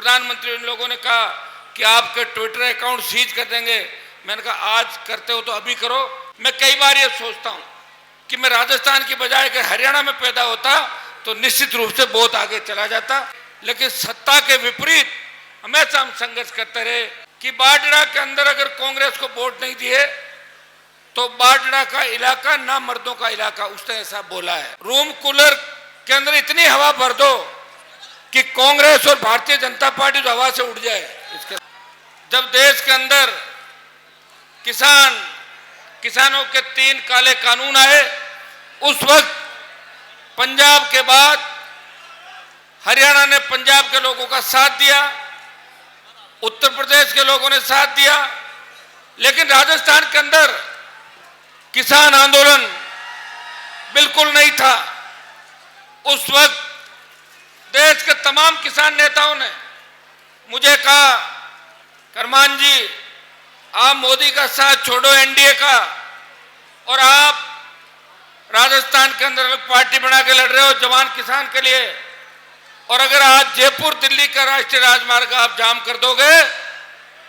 प्रधानमंत्री इन लोगों ने कहा कि आपके ट्विटर अकाउंट सीज कर देंगे। मैंने कहा आज करते हो तो अभी करो। मैं कई बार ये सोचता हूं कि मैं राजस्थान की बजाय अगर हरियाणा में पैदा होता तो निश्चित रूप से बहुत आगे चला जाता, लेकिन सत्ता के विपरीत हमेशा हम संघर्ष करते रहे कि बाडड़ा के अंदर अगर कांग्रेस को वोट नहीं दिए तो बाडड़ा का इलाका ना मर्दों का इलाका, उसने ऐसा बोला है। रूम कूलर के अंदर इतनी हवा भर दो कि कांग्रेस और भारतीय जनता पार्टी जो हवा से उड़ जाए। इसके जब देश के अंदर किसानों के 3 काले कानून आए, उस वक्त पंजाब के बाद हरियाणा ने पंजाब के लोगों का साथ दिया, उत्तर प्रदेश के लोगों ने साथ दिया, लेकिन राजस्थान के अंदर किसान आंदोलन बिल्कुल नहीं था। उस वक्त देश के तमाम किसान नेताओं ने मुझे कहा, करमान जी आप मोदी का साथ छोड़ो एनडीए का, और आप राजस्थान के अंदर अलग पार्टी बना के लड़ रहे हो जवान किसान के लिए, और अगर आज जयपुर दिल्ली का राष्ट्रीय राजमार्ग आप जाम कर दोगे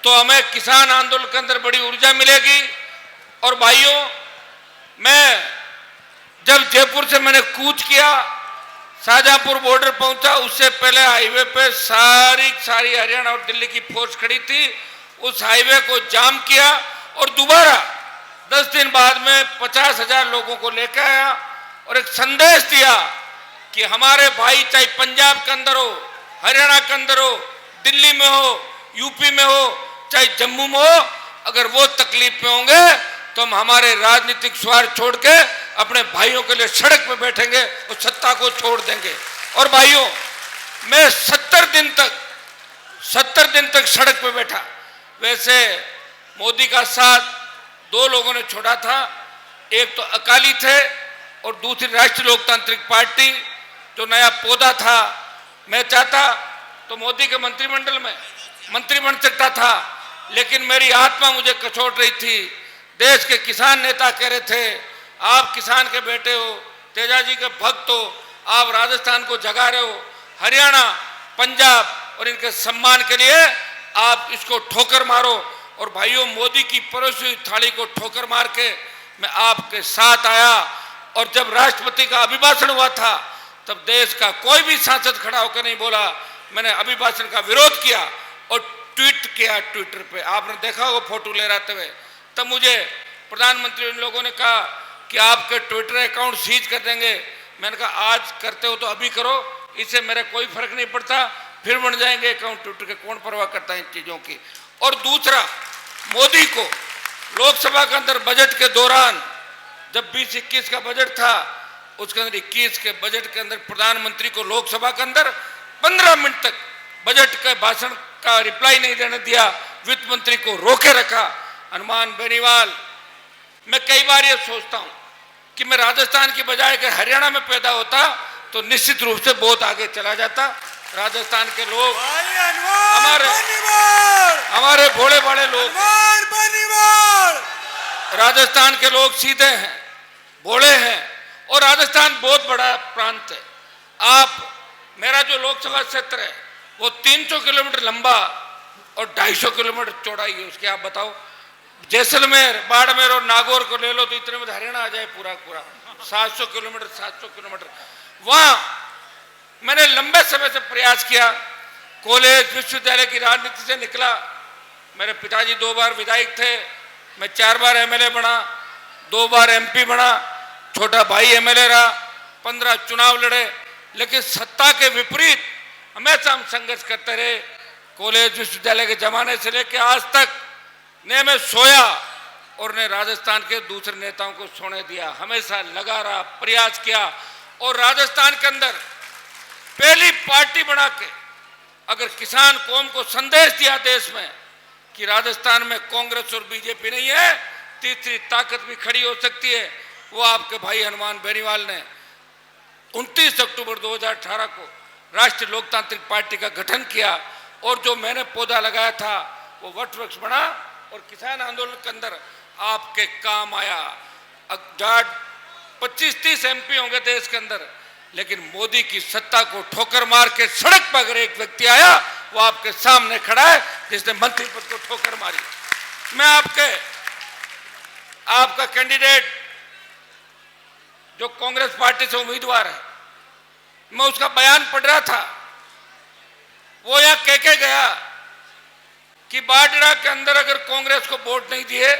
तो हमें किसान आंदोलन के अंदर बड़ी ऊर्जा मिलेगी। और भाइयों, मैं जब जयपुर से मैंने कूच किया, शाहजहांपुर बॉर्डर पहुंचा, उससे पहले हाईवे पे सारी हरियाणा और दिल्ली की फोर्स खड़ी थी। उस हाईवे को जाम किया और दोबारा 10 दिन बाद में 50,000 लोगों को लेकर आया और एक संदेश दिया कि हमारे भाई चाहे पंजाब के अंदर हो, हरियाणा के अंदर हो, दिल्ली में हो, यूपी में हो, चाहे जम्मू में हो, अगर वो तकलीफ में होंगे तो हम हमारे राजनीतिक स्वार्थ छोड़ के अपने भाइयों के लिए सड़क पे बैठेंगे और सत्ता को छोड़ देंगे। और भाइयों, मैं 70 दिन तक सड़क पे बैठा। वैसे मोदी का साथ 2 लोगों ने छोड़ा था, एक तो अकाली थे और दूसरी राष्ट्रीय लोकतांत्रिक पार्टी जो नया पौधा था। मैं चाहता तो मोदी के मंत्रिमंडल में मंत्री बन सकता था, लेकिन मेरी आत्मा मुझे कचोट रही थी। देश के किसान नेता कह रहे थे आप किसान के बेटे हो, तेजाजी के भक्त हो, आप राजस्थान को जगा रहे हो, हरियाणा पंजाब और इनके सम्मान के लिए आप इसको ठोकर मारो। और भाइयों, मोदी की परोसी हुई थाली को ठोकर मार के मैं आपके साथ आया। और जब राष्ट्रपति का अभिभाषण हुआ था तब देश का कोई भी सांसद खड़ा होकर नहीं बोला। मैंने अभिभाषण का विरोध किया और ट्वीट किया ट्विटर पे, आपने देखा होगा फोटो ले रहते हुए। तब मुझे प्रधानमंत्री इन लोगों ने कहा कि आपके ट्विटर अकाउंट सीज कर देंगे। मैंने कहा आज करते हो तो अभी करो, इससे मेरा कोई फर्क नहीं पड़ता, फिर बन जाएंगे अकाउंट ट्विटर के, कौन परवाह करता है इन चीजों की। और दूसरा, मोदी को लोकसभा के अंदर बजट के दौरान जब 20-21 का बजट था, उसके अंदर 21 के बजट के अंदर प्रधानमंत्री को लोकसभा के अंदर 15 मिनट तक बजट के भाषण का रिप्लाई नहीं देने दिया, वित्त मंत्री को रोके रखा। हनुमान बेनीवाल, मैं कई बार ये सोचता हूं कि मैं राजस्थान की बजाय अगर हरियाणा में पैदा होता तो निश्चित रूप से बहुत आगे चला जाता। राजस्थान के लोग हमारे भोले भाले लोग, राजस्थान के लोग सीधे हैं, भोले हैं, और राजस्थान बहुत बड़ा प्रांत है। आप, मेरा जो लोकसभा क्षेत्र है वो 300 किलोमीटर लंबा और 250 किलोमीटर चौड़ाई है उसके। आप बताओ, जैसलमेर, बाड़मेर और नागौर को ले लो तो इतने में हरियाणा आ जाए पूरा 700 किलोमीटर। वहां मैंने लंबे समय से प्रयास किया, कॉलेज विश्वविद्यालय की राजनीति से निकला। मेरे पिताजी 2 बार विधायक थे, मैं 4 बार एमएलए बना, 2 बार एमपी बना, छोटा भाई एमएलए रहा, 15 चुनाव लड़े, लेकिन सत्ता के विपरीत हमेशा हम संघर्ष करते रहे। कॉलेज विश्वविद्यालय के जमाने से लेकर आज तक ने मैं सोया और ने राजस्थान के दूसरे नेताओं को सोने दिया, हमेशा लगा रहा, प्रयास किया। और राजस्थान के अंदर पहली पार्टी बना के अगर किसान कौम को संदेश दिया देश में कि राजस्थान में कांग्रेस और बीजेपी नहीं है, तीसरी ताकत भी खड़ी हो सकती है, वो आपके भाई हनुमान बेनीवाल ने 29 अक्टूबर 2018 को राष्ट्रीय लोकतांत्रिक पार्टी का गठन किया। और जो मैंने पौधा लगाया था वो वट वृक्ष बना और किसान आंदोलन के अंदर आपके काम आया। 25-30 एमपी होंगे देश के अंदर, लेकिन मोदी की सत्ता को ठोकर मार के सड़क पर अगर एक व्यक्ति आया वो आपके सामने खड़ा है, जिसने मंत्री पद को ठोकर मारी। मैं आपका कैंडिडेट जो कांग्रेस पार्टी से उम्मीदवार है, मैं उसका बयान पढ़ रहा था। वो यहां कह के गया कि बाडड़ा के अंदर अगर कांग्रेस को वोट नहीं दिए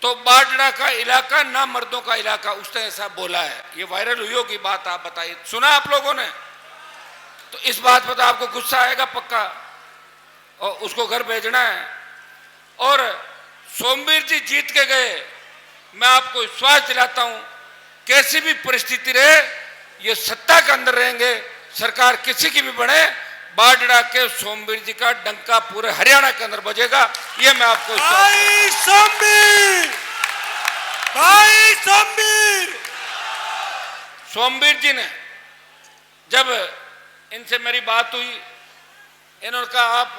तो बाडड़ा का इलाका ना मर्दों का इलाका, उसने ऐसा बोला है। ये वायरल हुई होगी बात, आप बताइए, सुना आप लोगों ने? तो इस बात पर तो आपको गुस्सा आएगा पक्का, और उसको घर भेजना है। और सोमवीर जी जीत के गए, मैं आपको विश्वास दिलाता हूं, कैसी भी परिस्थिति रहे ये सत्ता के अंदर रहेंगे, सरकार किसी की भी बने, बाडड़ा के सोमवीर जी का डंका पूरे हरियाणा के अंदर बजेगा, ये मैं आपको भाई सोमवीर, भाई सोमवीर। सोमवीर जी ने, जब इनसे मेरी बात हुई, इन्होंने कहा आप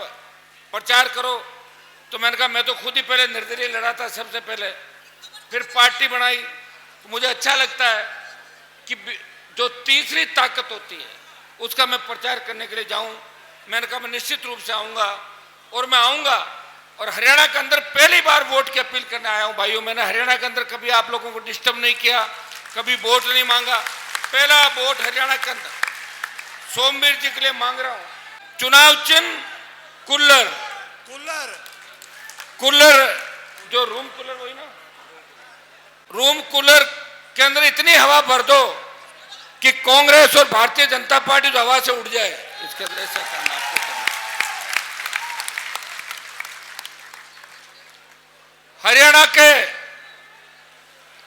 प्रचार करो, तो मैंने कहा मैं तो खुद ही पहले निर्दलीय लड़ा था सबसे पहले, फिर पार्टी बनाई। तो मुझे अच्छा लगता है कि जो तीसरी ताकत होती है उसका मैं प्रचार करने के लिए जाऊं। मैंने कहा मैं निश्चित रूप से आऊंगा, और मैं आऊंगा, और हरियाणा के अंदर पहली बार वोट की अपील करने आया हूं। भाइयों, मैंने हरियाणा के अंदर कभी आप लोगों को डिस्टर्ब नहीं किया, कभी वोट नहीं मांगा। पहला वोट हरियाणा के अंदर सोमवीर जी के लिए मांग रहा हूं। चुनाव चिन्ह कूलर, जो रूम कूलर, वही ना, रूम कूलर के अंदर इतनी हवा भर दो कि कांग्रेस और भारतीय जनता पार्टी जो हवा से उड़ जाए, इसके अंदर ऐसा काम आपको करना। हरियाणा के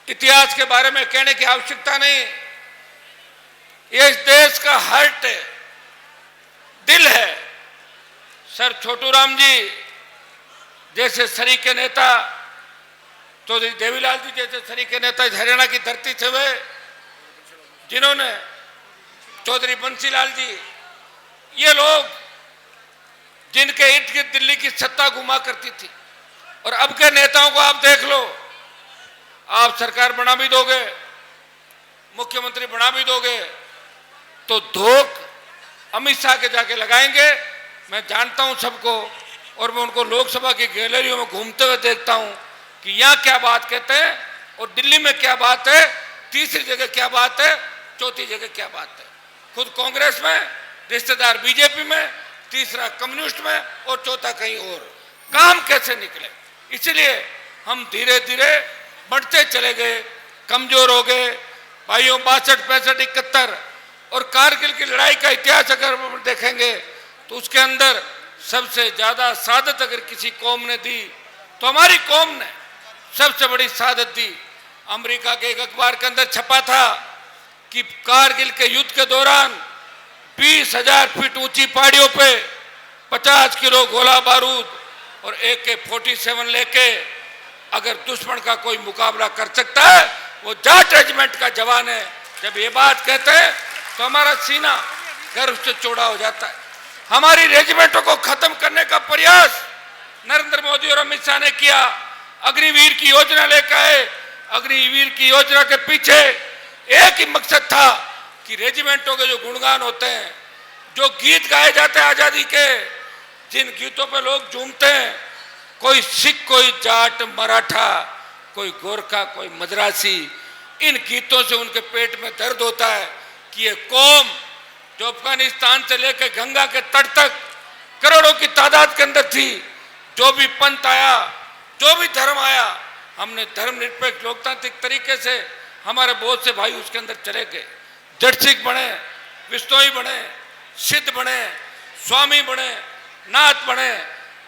इतिहास के बारे में कहने की आवश्यकता नहीं, ये इस देश का हार्ट है, दिल है। सर छोटू राम जी जैसे सरीके नेता, चौधरी देवीलाल जी जैसे सरीके नेता इस हरियाणा की धरती से हुए, जिन्होंने, चौधरी बंसीलाल जी, ये लोग जिनके इर्द गिर्द दिल्ली की सत्ता घुमा करती थी। और अब के नेताओं को आप देख लो, आप सरकार बना भी दोगे, मुख्यमंत्री बना भी दोगे, तो धोख अमित शाह के जाके लगाएंगे। मैं जानता हूं सबको, और मैं उनको लोकसभा की गैलरियों में घूमते हुए देखता हूं कि यहां क्या बात कहते हैं और दिल्ली में क्या बात है, तीसरी जगह क्या बात है, चौथी जगह क्या बात है। खुद कांग्रेस में, रिश्तेदार बीजेपी में, तीसरा कम्युनिस्ट में, और चौथा कहीं और। काम कैसे निकले? इसलिए हम धीरे धीरे बढ़ते चले गए, कमजोर हो गए। भाइयों, 62, 65, 71 और कारगिल की लड़ाई का इतिहास अगर देखेंगे तो उसके अंदर सबसे ज्यादा शहादत अगर किसी कौम ने दी तो हमारी कौम ने सबसे बड़ी शहादत दी। अमेरिका के एक अखबार के अंदर छपा था कि कारगिल के युद्ध के दौरान 20,000 फीट ऊंची पहाड़ियों पे 50 किलो गोला बारूद और AK-47 लेके अगर दुश्मन का कोई मुकाबला कर सकता है वो जाट रेजिमेंट का जवान है। जब ये बात कहते हैं तो हमारा सीना गर्व से चौड़ा हो जाता है। हमारी रेजिमेंटों को खत्म करने का प्रयास नरेंद्र मोदी और अमित शाह ने किया। अग्निवीर की योजना लेकर आए। अग्निवीर की योजना के पीछे एक ही मकसद था कि रेजिमेंटों के जो गुणगान होते हैं, जो गीत गाए जाते हैं आजादी के, जिन गीतों पे लोग झूमते हैं, कोई सिख, कोई जाट, मराठा, कोई गोरखा, कोई मद्रासी, इन गीतों से उनके पेट में दर्द होता है कि ये कौम जो अफगानिस्तान से लेकर गंगा के तट तक करोड़ों की तादाद के अंदर थी, जो भी पंथ आया, जो भी धर्म आया, हमने धर्मनिरपेक्ष लोकतांत्रिक तरीके से हमारे बहुत से भाई उसके अंदर चले गए। जट सिख बने, विश्नोई बने, सिद्ध बने, स्वामी बने, नाथ बने,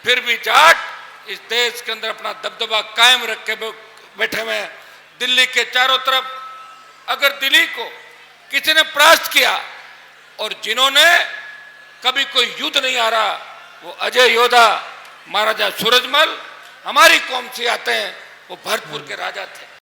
फिर भी जाट इस देश के अंदर अपना दबदबा कायम रख के बैठे हुए हैं। दिल्ली के चारों तरफ अगर दिल्ली को किसी ने परास्त किया और जिन्होंने कभी कोई युद्ध नहीं आ रहा, वो अजय योद्धा महाराजा सूरजमल हमारी कौम से आते हैं, वो भरतपुर के राजा थे।